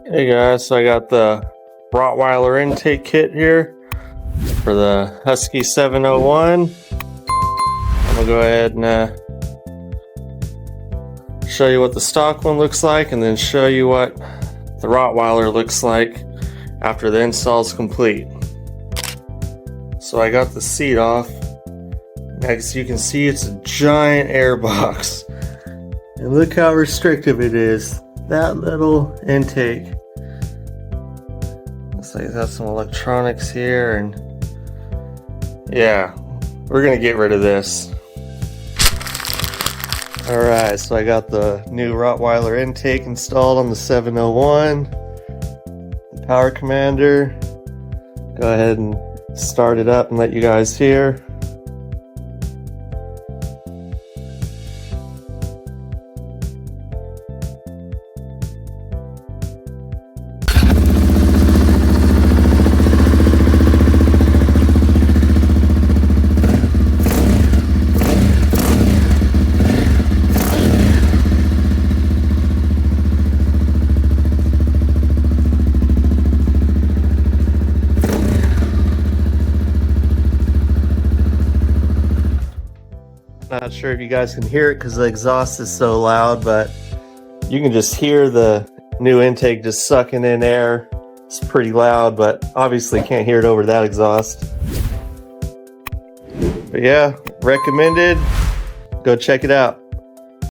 Hey guys, so I got the Rottweiler Intake kit here for the Husky 701. I'm gonna go ahead and show you what the stock one looks like, and then show you what the Rottweiler looks like after the install is complete. So I got the seat off. As you can see, it's a giant air box, and look how restrictive it is. That little intake. Looks like it's got some electronics here, and yeah, we're gonna get rid of this. Alright, so I got the new Rottweiler intake installed on the 701. The power commander. Go ahead and start it up and let you guys hear. Not sure if you guys can hear it because the exhaust is so loud, but you can just hear the new intake just sucking in air. It's pretty loud, but obviously can't hear it over that exhaust. But yeah, recommended. Go check it out.